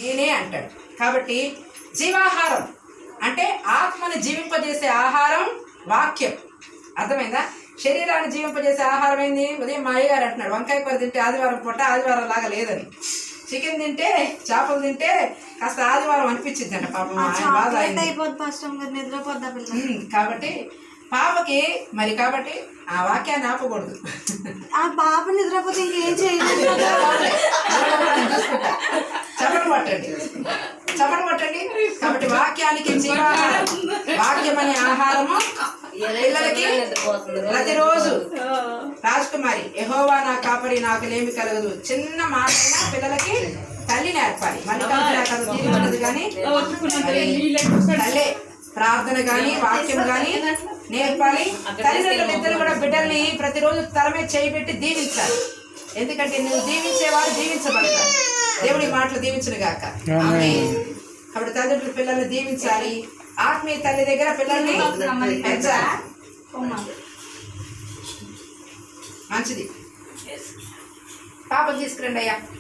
నేనే అంటాడు. కాబట్టి జీవాహారం అంటే ఆత్మని జీవింపజేసే ఆహారం వాక్యం. అర్థమైందా? శరీరాన్ని జీవింపజేసే ఆహారం ఏంది? ఉదయం మా అయ్యగారు అంటున్నాడు, వంకాయ కూర తింటే ఆదివారం పూట ఆదివారం లాగా లేదని, చికెన్ తింటే చేపలు తింటే కాస్త ఆదివారం అనిపించింది అంట పాపం. కాబట్టి పాపకి మరి కాబట్టి ఆ వాక్యాన్ని ఆపకూడదు. ఆ పాప నిద్రపోతే ఇంకేం చేయలేదు. చపట పట్టండి. కాబట్టి వాక్యానికి జీవాహారం, వాక్యం అనే ఆహారము పిల్లలకి ప్రతిరోజు. రాజకుమారి, యెహోవా నా కాపరి నాకు లేమి కలగదు. చిన్న మాట పిల్లలకి తల్లి నేర్పాలి. మళ్ళీ కానీ తల్లే ప్రార్థన కానీ వాక్యం కానీ నేర్పాలి. తల్లిదండ్రులు ఇద్దరు కూడా బిడ్డల్ని ప్రతిరోజు తల మీద చేయబెట్టి దీవించాలి. ఎందుకంటే నువ్వు దీవించేవారు దీవించబడతారు. దేవుడి మాటలు దీవించును గాక. కాబట్టి తల్లిదండ్రులు పిల్లల్ని దీవించాలి. ఆత్మీయ తల్లి దగ్గర పిల్లల్ని పెంచాలి. మంచిది. పాపం తీసుకురండి అయ్యా.